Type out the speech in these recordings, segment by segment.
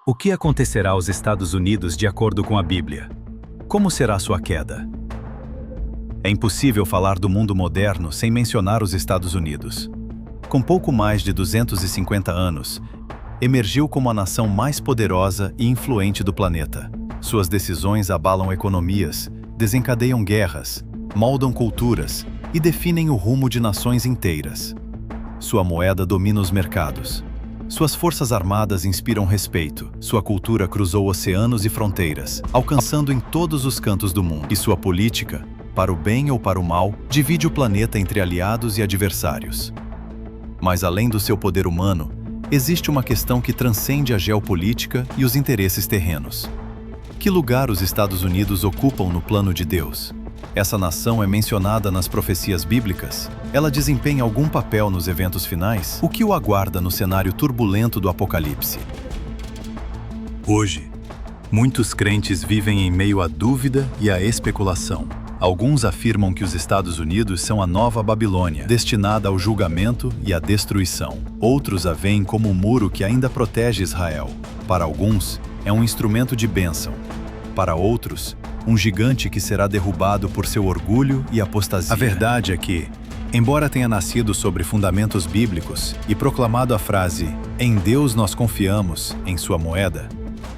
O que acontecerá aos Estados Unidos de acordo com a Bíblia? Como será sua queda? É impossível falar do mundo moderno sem mencionar os Estados Unidos. Com pouco mais de 250 anos, emergiu como a nação mais poderosa e influente do planeta. Suas decisões abalam economias, desencadeiam guerras, moldam culturas e definem o rumo de nações inteiras. Sua moeda domina os mercados. Suas forças armadas inspiram respeito. Sua cultura cruzou oceanos e fronteiras, alcançando em todos os cantos do mundo. E sua política, para o bem ou para o mal, divide o planeta entre aliados e adversários. Mas além do seu poder humano, existe uma questão que transcende a geopolítica e os interesses terrenos. Que lugar os Estados Unidos ocupam no plano de Deus? Essa nação é mencionada nas profecias bíblicas? Ela desempenha algum papel nos eventos finais? O que o aguarda no cenário turbulento do Apocalipse? Hoje, muitos crentes vivem em meio à dúvida e à especulação. Alguns afirmam que os Estados Unidos são a nova Babilônia, destinada ao julgamento e à destruição. Outros a veem como um muro que ainda protege Israel. Para alguns, é um instrumento de bênção. Para outros, um gigante que será derrubado por seu orgulho e apostasia. A verdade é que, embora tenha nascido sobre fundamentos bíblicos e proclamado a frase "Em Deus nós confiamos" em sua moeda,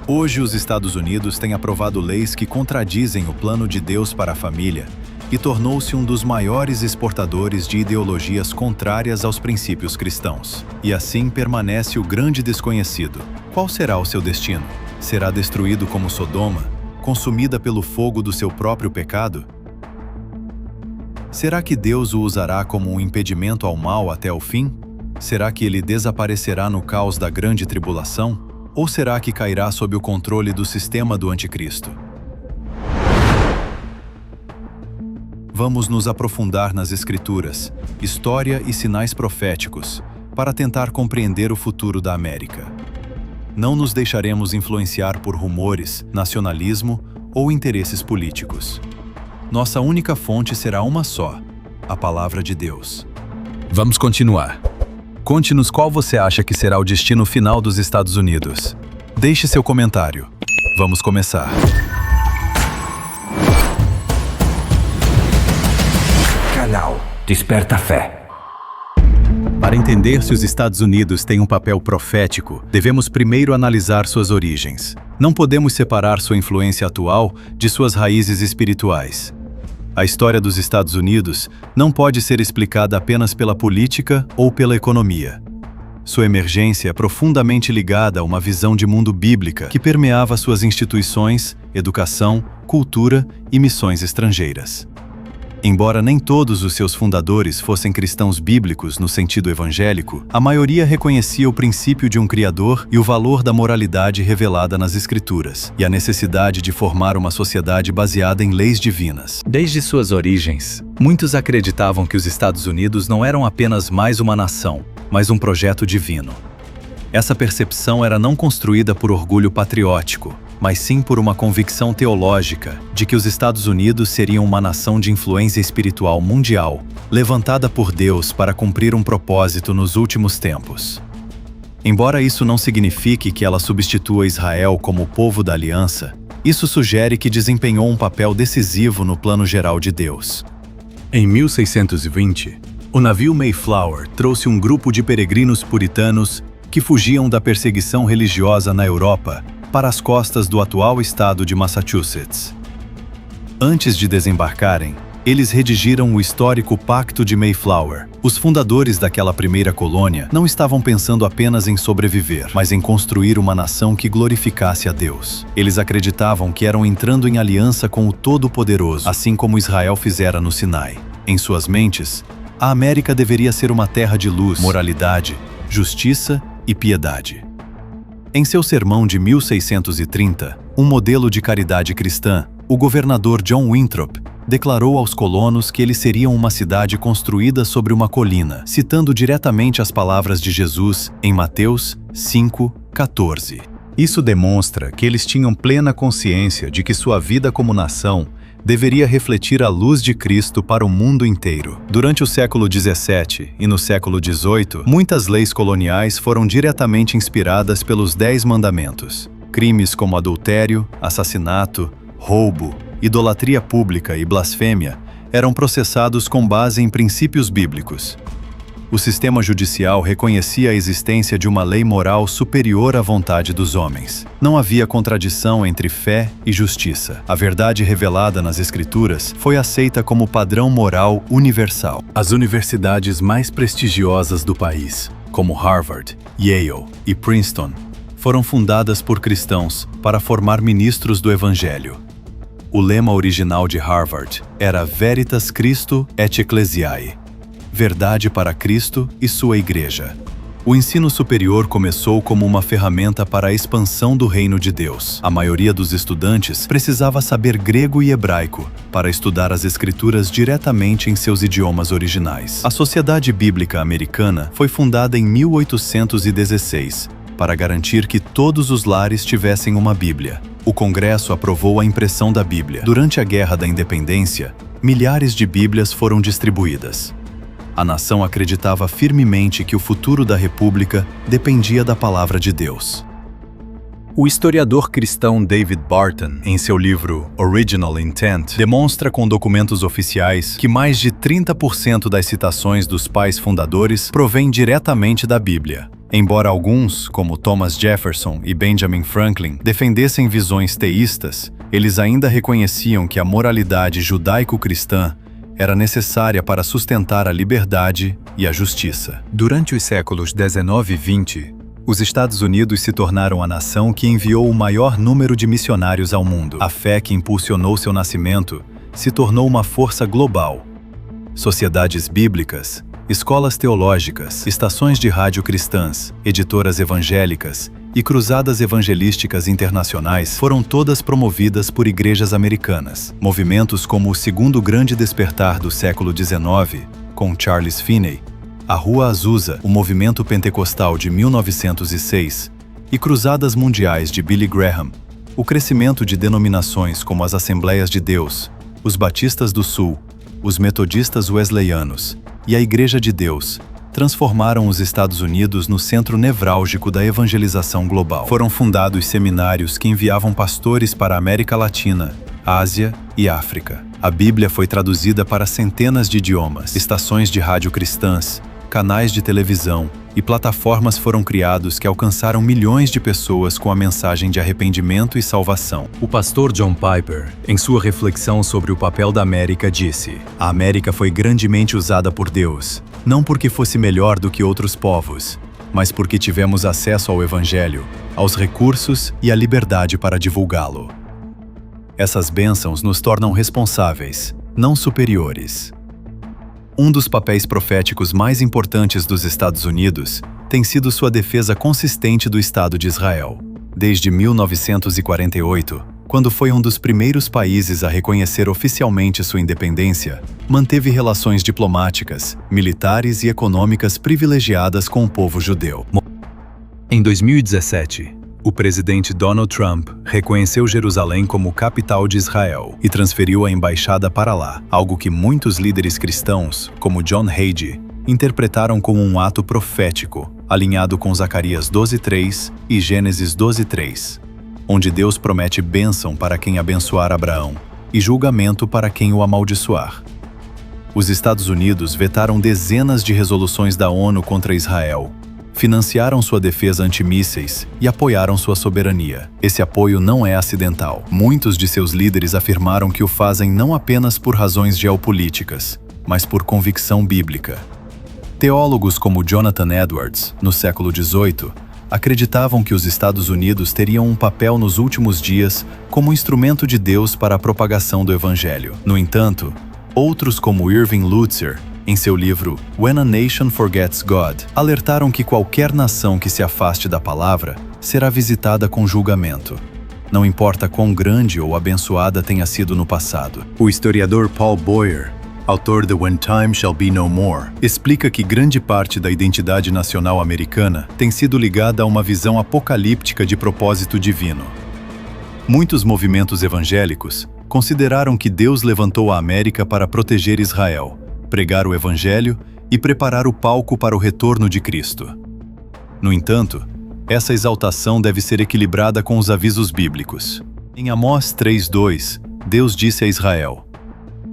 hoje os Estados Unidos têm aprovado leis que contradizem o plano de Deus para a família e tornou-se um dos maiores exportadores de ideologias contrárias aos princípios cristãos. E assim permanece o grande desconhecido. Qual será o seu destino? Será destruído como Sodoma? Consumida pelo fogo do seu próprio pecado? Será que Deus o usará como um impedimento ao mal até o fim? Será que ele desaparecerá no caos da grande tribulação? Ou será que cairá sob o controle do sistema do anticristo? Vamos nos aprofundar nas Escrituras, história e sinais proféticos, para tentar compreender o futuro da América. Não nos deixaremos influenciar por rumores, nacionalismo ou interesses políticos. Nossa única fonte será uma só, a Palavra de Deus. Vamos continuar. Conte-nos qual você acha que será o destino final dos Estados Unidos. Deixe seu comentário. Vamos começar. Canal Desperta Fé. Para entender se os Estados Unidos têm um papel profético, devemos primeiro analisar suas origens. Não podemos separar sua influência atual de suas raízes espirituais. A história dos Estados Unidos não pode ser explicada apenas pela política ou pela economia. Sua emergência é profundamente ligada a uma visão de mundo bíblica que permeava suas instituições, educação, cultura e missões estrangeiras. Embora nem todos os seus fundadores fossem cristãos bíblicos no sentido evangélico, a maioria reconhecia o princípio de um Criador e o valor da moralidade revelada nas Escrituras, e a necessidade de formar uma sociedade baseada em leis divinas. Desde suas origens, muitos acreditavam que os Estados Unidos não eram apenas mais uma nação, mas um projeto divino. Essa percepção era não construída por orgulho patriótico, mas sim por uma convicção teológica de que os Estados Unidos seriam uma nação de influência espiritual mundial, levantada por Deus para cumprir um propósito nos últimos tempos. Embora isso não signifique que ela substitua Israel como o povo da aliança, isso sugere que desempenhou um papel decisivo no plano geral de Deus. Em 1620, o navio Mayflower trouxe um grupo de peregrinos puritanos que fugiam da perseguição religiosa na Europa para as costas do atual estado de Massachusetts. Antes de desembarcarem, eles redigiram o histórico Pacto de Mayflower. Os fundadores daquela primeira colônia não estavam pensando apenas em sobreviver, mas em construir uma nação que glorificasse a Deus. Eles acreditavam que eram entrando em aliança com o Todo-Poderoso, assim como Israel fizera no Sinai. Em suas mentes, a América deveria ser uma terra de luz, moralidade, justiça e piedade. Em seu sermão de 1630, um modelo de caridade cristã, o governador John Winthrop declarou aos colonos que eles seriam uma cidade construída sobre uma colina, citando diretamente as palavras de Jesus em Mateus 5:14. Isso demonstra que eles tinham plena consciência de que sua vida como nação deveria refletir a luz de Cristo para o mundo inteiro. Durante o século XVII e no século XVIII, muitas leis coloniais foram diretamente inspiradas pelos 10 Mandamentos. Crimes como adultério, assassinato, roubo, idolatria pública e blasfêmia eram processados com base em princípios bíblicos. O sistema judicial reconhecia a existência de uma lei moral superior à vontade dos homens. Não havia contradição entre fé e justiça. A verdade revelada nas Escrituras foi aceita como padrão moral universal. As universidades mais prestigiosas do país, como Harvard, Yale e Princeton, foram fundadas por cristãos para formar ministros do Evangelho. O lema original de Harvard era Veritas Christo et Ecclesiae, verdade para Cristo e sua Igreja. O ensino superior começou como uma ferramenta para a expansão do reino de Deus. A maioria dos estudantes precisava saber grego e hebraico para estudar as Escrituras diretamente em seus idiomas originais. A Sociedade Bíblica Americana foi fundada em 1816 para garantir que todos os lares tivessem uma Bíblia. O Congresso aprovou a impressão da Bíblia. Durante a Guerra da Independência, milhares de Bíblias foram distribuídas. A nação acreditava firmemente que o futuro da República dependia da palavra de Deus. O historiador cristão David Barton, em seu livro Original Intent, demonstra com documentos oficiais que mais de 30% das citações dos pais fundadores provém diretamente da Bíblia. Embora alguns, como Thomas Jefferson e Benjamin Franklin, defendessem visões teístas, eles ainda reconheciam que a moralidade judaico-cristã era necessária para sustentar a liberdade e a justiça. Durante os séculos 19 e 20, os Estados Unidos se tornaram a nação que enviou o maior número de missionários ao mundo. A fé que impulsionou seu nascimento se tornou uma força global. Sociedades bíblicas, escolas teológicas, estações de rádio cristãs, editoras evangélicas e cruzadas evangelísticas internacionais foram todas promovidas por igrejas americanas. Movimentos como o Segundo Grande Despertar do século XIX, com Charles Finney, a Rua Azusa, o Movimento Pentecostal de 1906 e Cruzadas Mundiais de Billy Graham, o crescimento de denominações como as Assembleias de Deus, os Batistas do Sul, os Metodistas Wesleyanos e a Igreja de Deus, transformaram os Estados Unidos no centro nevrálgico da evangelização global. Foram fundados seminários que enviavam pastores para a América Latina, Ásia e África. A Bíblia foi traduzida para centenas de idiomas. Estações de rádio cristãs, canais de televisão e plataformas foram criados que alcançaram milhões de pessoas com a mensagem de arrependimento e salvação. O pastor John Piper, em sua reflexão sobre o papel da América, disse: "A América foi grandemente usada por Deus, não porque fosse melhor do que outros povos, mas porque tivemos acesso ao Evangelho, aos recursos e à liberdade para divulgá-lo." Essas bênçãos nos tornam responsáveis, não superiores. Um dos papéis proféticos mais importantes dos Estados Unidos tem sido sua defesa consistente do Estado de Israel. Desde 1948, quando foi um dos primeiros países a reconhecer oficialmente sua independência, manteve relações diplomáticas, militares e econômicas privilegiadas com o povo judeu. Em 2017, o presidente Donald Trump reconheceu Jerusalém como capital de Israel e transferiu a embaixada para lá, algo que muitos líderes cristãos, como John Hagee, interpretaram como um ato profético, alinhado com Zacarias 12:3 e Gênesis 12:3, onde Deus promete bênção para quem abençoar Abraão e julgamento para quem o amaldiçoar. Os Estados Unidos vetaram dezenas de resoluções da ONU contra Israel, financiaram sua defesa antimísseis e apoiaram sua soberania. Esse apoio não é acidental. Muitos de seus líderes afirmaram que o fazem não apenas por razões geopolíticas, mas por convicção bíblica. Teólogos como Jonathan Edwards, no século XVIII, acreditavam que os Estados Unidos teriam um papel nos últimos dias como instrumento de Deus para a propagação do Evangelho. No entanto, outros como Irving Lutzer, em seu livro When a Nation Forgets God, alertaram que qualquer nação que se afaste da palavra será visitada com julgamento. Não importa quão grande ou abençoada tenha sido no passado. O historiador Paul Boyer, autor de When Time Shall Be No More, explica que grande parte da identidade nacional americana tem sido ligada a uma visão apocalíptica de propósito divino. Muitos movimentos evangélicos consideraram que Deus levantou a América para proteger Israel, pregar o Evangelho e preparar o palco para o retorno de Cristo. No entanto, Essa exaltação deve ser equilibrada com os avisos bíblicos. Em Amós 3:2, Deus disse a Israel: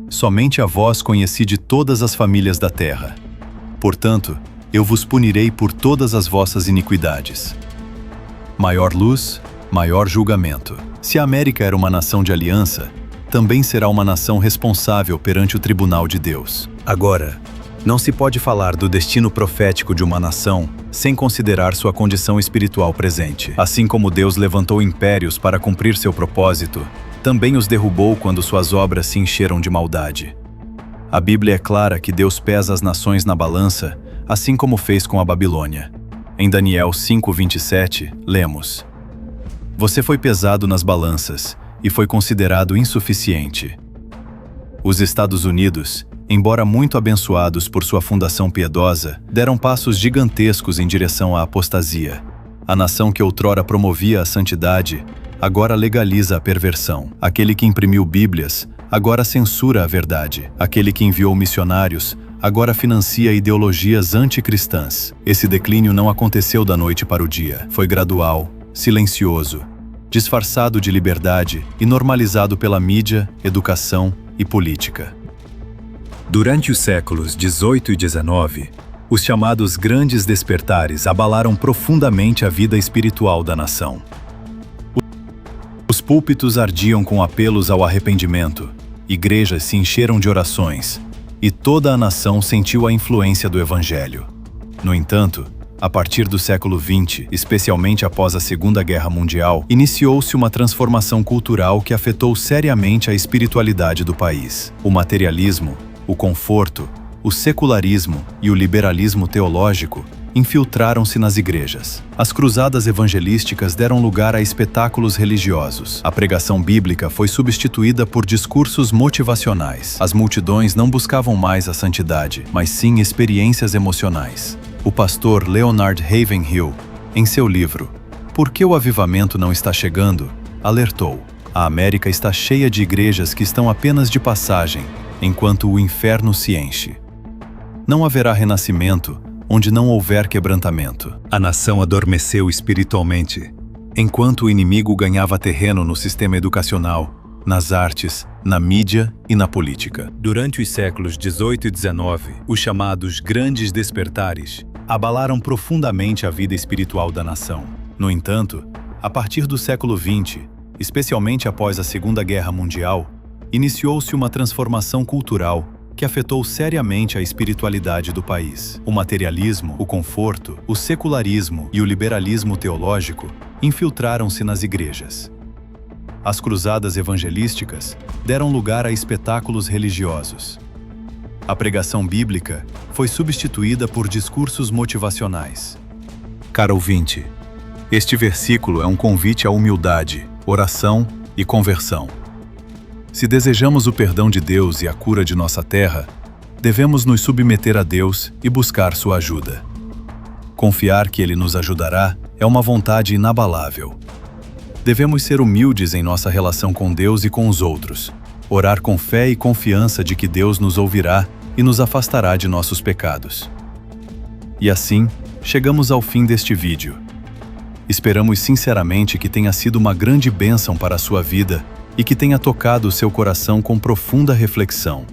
somente a vós conheci de todas as famílias da terra. Portanto, eu vos punirei por todas as vossas iniquidades. Maior luz, maior julgamento. Se a América era uma nação de aliança, também será uma nação responsável perante o tribunal de Deus. Agora, não se pode falar do destino profético de uma nação sem considerar sua condição espiritual presente. Assim como Deus levantou impérios para cumprir seu propósito, também os derrubou quando suas obras se encheram de maldade. A Bíblia é clara que Deus pesa as nações na balança, assim como fez com a Babilônia. Em Daniel 5:27, lemos: você foi pesado nas balanças e foi considerado insuficiente. Os Estados Unidos, embora muito abençoados por sua fundação piedosa, deram passos gigantescos em direção à apostasia. A nação que outrora promovia a santidade, agora legaliza a perversão. Aquele que imprimiu Bíblias, agora censura a verdade. Aquele que enviou missionários, agora financia ideologias anticristãs. Esse declínio não aconteceu da noite para o dia. Foi gradual, silencioso, disfarçado de liberdade e normalizado pela mídia, educação e política. Durante os séculos 18 e 19, os chamados grandes despertares abalaram profundamente a vida espiritual da nação. Os púlpitos ardiam com apelos ao arrependimento, igrejas se encheram de orações, e toda a nação sentiu a influência do Evangelho. No entanto, a partir do século XX, especialmente após a Segunda Guerra Mundial, iniciou-se uma transformação cultural que afetou seriamente a espiritualidade do país. O materialismo, o conforto, o secularismo e o liberalismo teológico infiltraram-se nas igrejas. As cruzadas evangelísticas deram lugar a espetáculos religiosos. A pregação bíblica foi substituída por discursos motivacionais. As multidões não buscavam mais a santidade, mas sim experiências emocionais. O pastor Leonard Ravenhill, em seu livro Por que o Avivamento Não Está Chegando?, alertou: a América está cheia de igrejas que estão apenas de passagem, enquanto o inferno se enche. Não haverá renascimento onde não houver quebrantamento. A nação adormeceu espiritualmente, enquanto o inimigo ganhava terreno no sistema educacional, nas artes, na mídia e na política. Durante os séculos 18 e 19, os chamados grandes despertares abalaram profundamente a vida espiritual da nação. No entanto, a partir do século XX, especialmente após a Segunda Guerra Mundial, iniciou-se uma transformação cultural que afetou seriamente a espiritualidade do país. O materialismo, o conforto, o secularismo e o liberalismo teológico infiltraram-se nas igrejas. As cruzadas evangelísticas deram lugar a espetáculos religiosos. A pregação bíblica foi substituída por discursos motivacionais. Caro ouvinte, este versículo é um convite à humildade, oração e conversão. Se desejamos o perdão de Deus e a cura de nossa terra, devemos nos submeter a Deus e buscar sua ajuda. Confiar que Ele nos ajudará é uma vontade inabalável. Devemos ser humildes em nossa relação com Deus e com os outros, orar com fé e confiança de que Deus nos ouvirá e nos afastará de nossos pecados. E assim, chegamos ao fim deste vídeo. Esperamos sinceramente que tenha sido uma grande bênção para a sua vida e que tenha tocado o seu coração com profunda reflexão.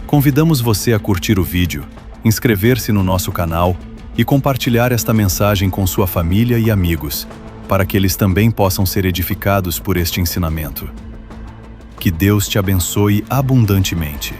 Convidamos você a curtir o vídeo, inscrever-se no nosso canal e compartilhar esta mensagem com sua família e amigos, para que eles também possam ser edificados por este ensinamento. Que Deus te abençoe abundantemente.